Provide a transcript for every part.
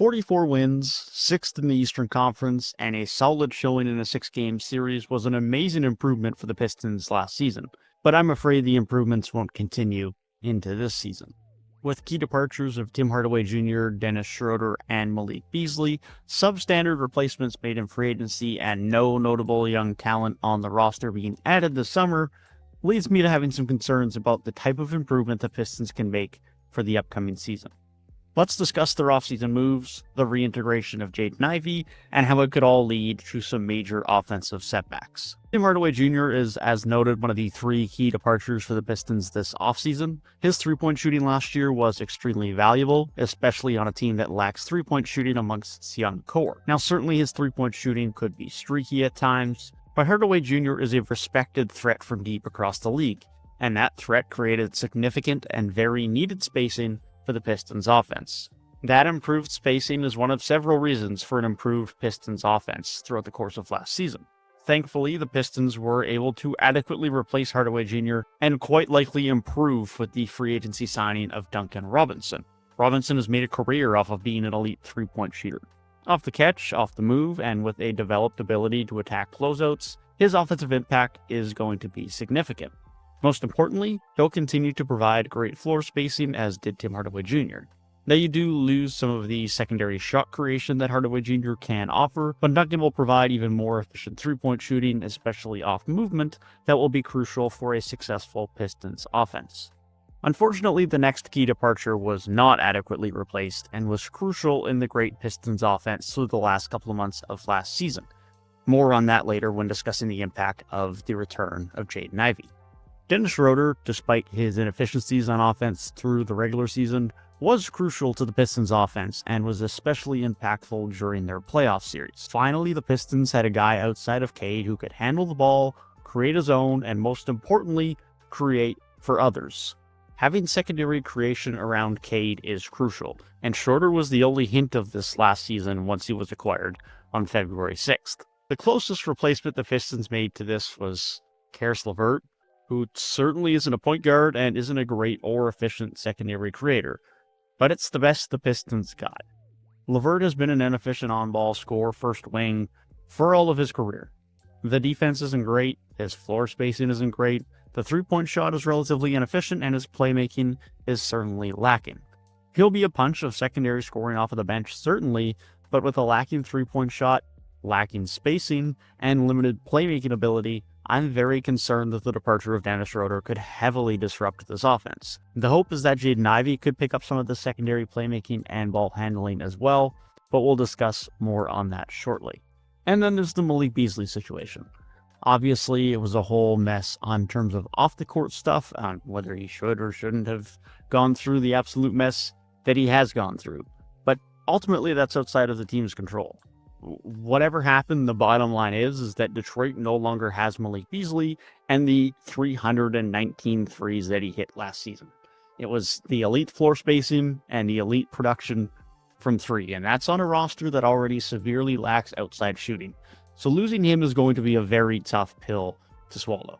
44 wins, 6th in the Eastern Conference, and a solid showing in a 6-game series was an amazing improvement for the Pistons last season, but I'm afraid the improvements won't continue into this season. With key departures of Tim Hardaway Jr., Dennis Schroeder, and Malik Beasley, substandard replacements made in free agency, and no notable young talent on the roster being added this summer, leads me to having some concerns about the type of improvement the Pistons can make for the upcoming season. Let's discuss their offseason moves, the reintegration of Jaden Ivey, and how it could all lead to some major offensive setbacks. Tim Hardaway Jr. is, as noted, one of the 3 key departures for the Pistons this offseason. His three-point shooting last year was extremely valuable, especially on a team that lacks three-point shooting amongst its young core. Now, certainly his three-point shooting could be streaky at times, but Hardaway Jr. is a respected threat from deep across the league, and that threat created significant and very needed spacing for the Pistons offense. That improved spacing is one of several reasons for an improved Pistons offense throughout the course of last season. Thankfully, the Pistons were able to adequately replace Hardaway Jr. and quite likely improve with the free agency signing of Duncan Robinson. Robinson has made a career off of being an elite three-point shooter. Off the catch, off the move, and with a developed ability to attack closeouts, his offensive impact is going to be significant. Most importantly, he'll continue to provide great floor spacing, as did Tim Hardaway Jr. Now, you do lose some of the secondary shot creation that Hardaway Jr. can offer, but Duncan will provide even more efficient three-point shooting, especially off movement, that will be crucial for a successful Pistons offense. Unfortunately, the next key departure was not adequately replaced and was crucial in the great Pistons offense through the last couple of months of last season. More on that later when discussing the impact of the return of Jaden Ivey. Dennis Schroeder, despite his inefficiencies on offense through the regular season, was crucial to the Pistons offense and was especially impactful during their playoff series. Finally, the Pistons had a guy outside of Cade who could handle the ball, create his own, and most importantly, create for others. Having secondary creation around Cade is crucial, and Schroeder was the only hint of this last season once he was acquired on February 6th. The closest replacement the Pistons made to this was Caris LeVert, who certainly isn't a point guard and isn't a great or efficient secondary creator, but it's the best the Pistons got. LeVert has been an inefficient on-ball scorer first wing for all of his career. The defense isn't great, his floor spacing isn't great, the three-point shot is relatively inefficient, and his playmaking is certainly lacking. He'll be a punch of secondary scoring off of the bench, certainly, but with a lacking three-point shot, lacking spacing, and limited playmaking ability, I'm very concerned that the departure of Dennis Schroeder could heavily disrupt this offense. The hope is that Jaden Ivey could pick up some of the secondary playmaking and ball handling as well, but we'll discuss more on that shortly. And then there's the Malik Beasley situation. Obviously, it was a whole mess on terms of off-the-court stuff, on whether he should or shouldn't have gone through the absolute mess that he has gone through. But ultimately, that's outside of the team's control. Whatever happened, the bottom line is that Detroit no longer has Malik Beasley and the 319 threes that he hit last season. It was the elite floor spacing and the elite production from three, and that's on a roster that already severely lacks outside shooting. So losing him is going to be a very tough pill to swallow.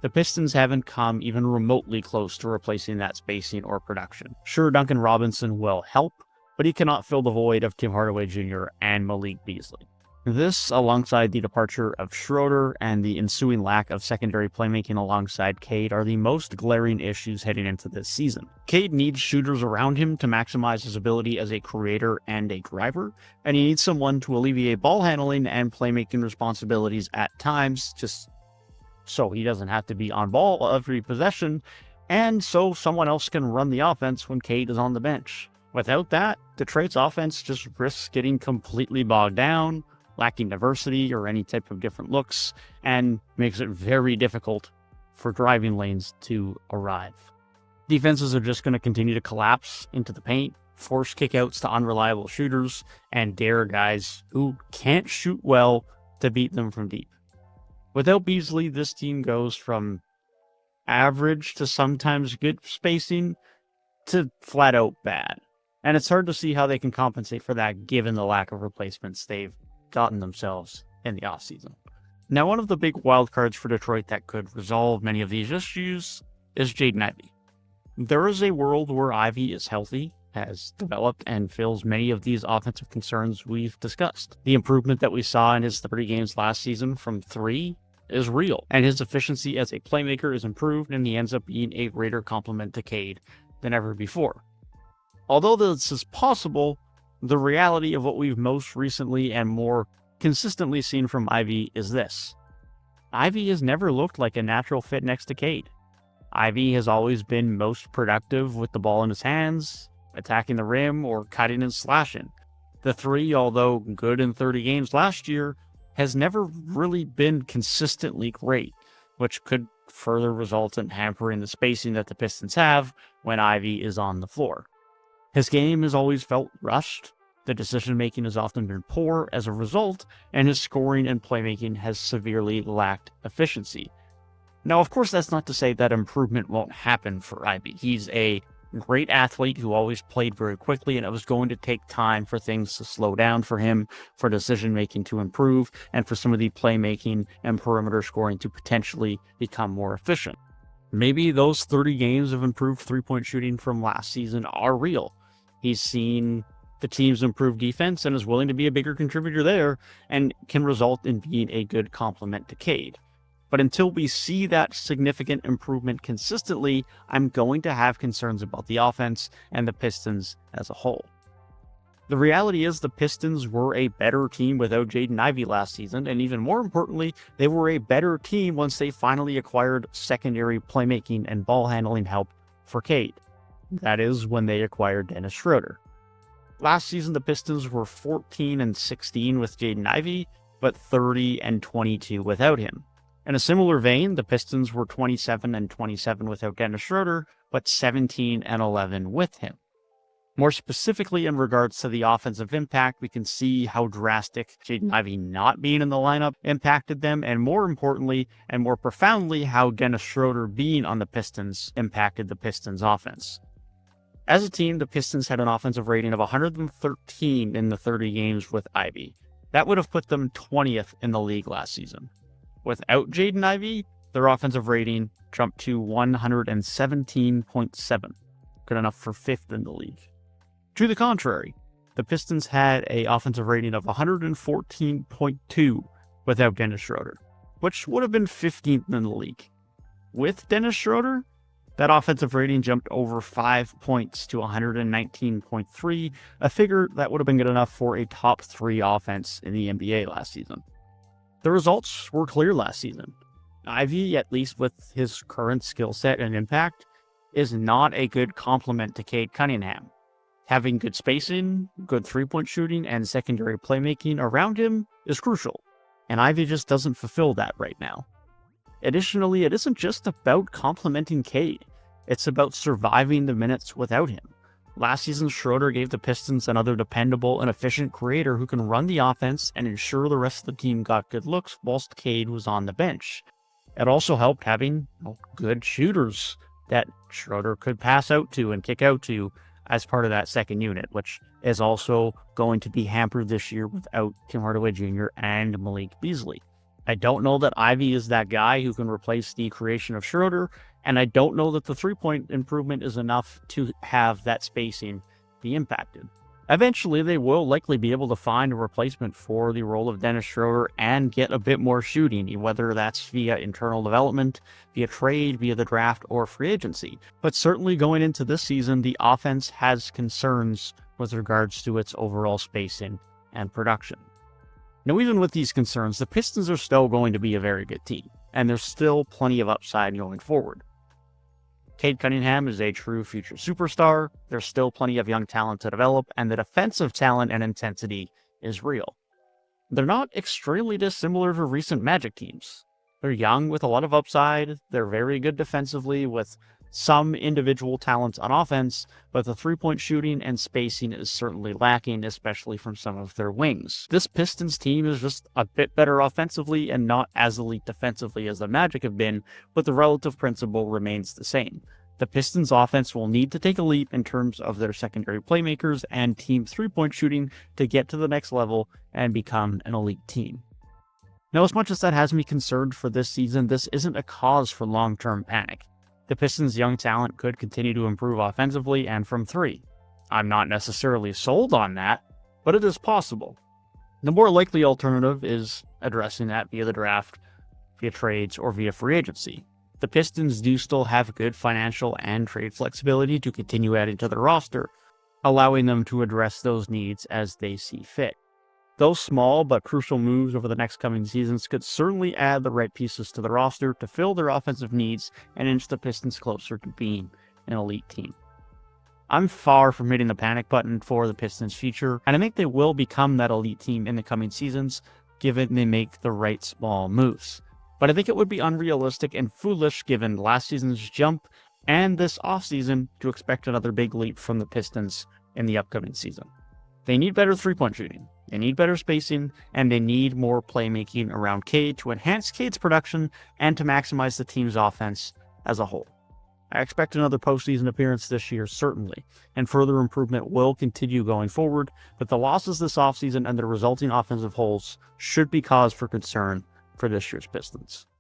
The Pistons haven't come even remotely close to replacing that spacing or production. Sure, Duncan Robinson will help, but he cannot fill the void of Tim Hardaway Jr. and Malik Beasley. This, alongside the departure of Schroeder and the ensuing lack of secondary playmaking alongside Cade, are the most glaring issues heading into this season. Cade needs shooters around him to maximize his ability as a creator and a driver, and he needs someone to alleviate ball handling and playmaking responsibilities at times, just so he doesn't have to be on ball every possession, and so someone else can run the offense when Cade is on the bench. Without that, Detroit's offense just risks getting completely bogged down, lacking diversity or any type of different looks, and makes it very difficult for driving lanes to arrive. Defenses are just going to continue to collapse into the paint, force kickouts to unreliable shooters, and dare guys who can't shoot well to beat them from deep. Without Beasley, this team goes from average to sometimes good spacing to flat out bad. And it's hard to see how they can compensate for that given the lack of replacements they've gotten themselves in the offseason. Now, one of the big wildcards for Detroit that could resolve many of these issues is Jaden Ivey. There is a world where Ivey is healthy has developed and fills many of these offensive concerns we've discussed. The improvement that we saw in his 30 games last season from 3 is real, and his efficiency as a playmaker is improved, and he ends up being a greater complement to Cade than ever before. Although this is possible, the reality of what we've most recently and more consistently seen from Ivy is this. Ivy has never looked like a natural fit next to Cade. Ivy has always been most productive with the ball in his hands, attacking the rim, or cutting and slashing. The 3, although good in 30 games last year, has never really been consistently great, which could further result in hampering the spacing that the Pistons have when Ivy is on the floor. His game has always felt rushed, the decision-making has often been poor as a result, and his scoring and playmaking has severely lacked efficiency. Now, of course, that's not to say that improvement won't happen for Ivy. He's a great athlete who always played very quickly, and it was going to take time for things to slow down for him, for decision-making to improve, and for some of the playmaking and perimeter scoring to potentially become more efficient. Maybe those 30 games of improved three-point shooting from last season are real. He's seen the team's improved defense and is willing to be a bigger contributor there, and can result in being a good complement to Cade. But until we see that significant improvement consistently, I'm going to have concerns about the offense and the Pistons as a whole. The reality is the Pistons were a better team without Jaden Ivey last season, and even more importantly, they were a better team once they finally acquired secondary playmaking and ball handling help for Cade. That is when they acquired Dennis Schroeder. Last season, the Pistons were 14-16 with Jaden Ivey, but 30-22 without him. In a similar vein, the Pistons were 27-27 without Dennis Schroeder, but 17-11 with him. More specifically, in regards to the offensive impact, we can see how drastic Jaden Ivey not being in the lineup impacted them, and more importantly and more profoundly, how Dennis Schroeder being on the Pistons impacted the Pistons offense. As a team, the Pistons had an offensive rating of 113 in the 30 games with Ivey. That would have put them 20th in the league last season. Without Jaden Ivey, their offensive rating jumped to 117.7, good enough for 5th in the league. To the contrary, the Pistons had an offensive rating of 114.2 without Dennis Schroeder, which would have been 15th in the league. With Dennis Schroeder, that offensive rating jumped over 5 points to 119.3, a figure that would have been good enough for a top 3 offense in the NBA last season. The results were clear last season. Ivey, at least with his current skill set and impact, is not a good complement to Cade Cunningham. Having good spacing, good three-point shooting, and secondary playmaking around him is crucial, and Ivey just doesn't fulfill that right now. Additionally, it isn't just about complementing Cade, it's about surviving the minutes without him. Last season, Schroeder gave the Pistons another dependable and efficient creator who can run the offense and ensure the rest of the team got good looks whilst Cade was on the bench. It also helped having good shooters that Schroeder could pass out to and kick out to as part of that second unit, which is also going to be hampered this year without Tim Hardaway Jr. and Malik Beasley. I don't know that Ivey is that guy who can replace the creation of Schroeder, and I don't know that the three-point improvement is enough to have that spacing be impacted. Eventually, they will likely be able to find a replacement for the role of Dennis Schroeder and get a bit more shooting, whether that's via internal development, via trade, via the draft, or free agency. But certainly going into this season, the offense has concerns with regards to its overall spacing and production. Now, even with these concerns, the Pistons are still going to be a very good team, and there's still plenty of upside going forward. Cade Cunningham is a true future superstar, there's still plenty of young talent to develop, and the defensive talent and intensity is real. They're not extremely dissimilar to recent Magic teams. They're young with a lot of upside, they're very good defensively with some individual talents on offense, but the three-point shooting and spacing is certainly lacking, especially from some of their wings. This Pistons team is just a bit better offensively and not as elite defensively as the Magic have been, but the relative principle remains the same. The Pistons offense will need to take a leap in terms of their secondary playmakers and team three-point shooting to get to the next level and become an elite team. Now, as much as that has me concerned for this season, this isn't a cause for long-term panic. The Pistons' young talent could continue to improve offensively and from 3. I'm not necessarily sold on that, but it is possible. The more likely alternative is addressing that via the draft, via trades, or via free agency. The Pistons do still have good financial and trade flexibility to continue adding to their roster, allowing them to address those needs as they see fit. Those small but crucial moves over the next coming seasons could certainly add the right pieces to the roster to fill their offensive needs and inch the Pistons closer to being an elite team. I'm far from hitting the panic button for the Pistons' future, and I think they will become that elite team in the coming seasons, given they make the right small moves. But I think it would be unrealistic and foolish, given last season's jump and this offseason, to expect another big leap from the Pistons in the upcoming season. They need better three-point shooting, they need better spacing, and they need more playmaking around Cade to enhance Cade's production and to maximize the team's offense as a whole. I expect another postseason appearance this year, certainly, and further improvement will continue going forward, but the losses this offseason and the resulting offensive holes should be cause for concern for this year's Pistons.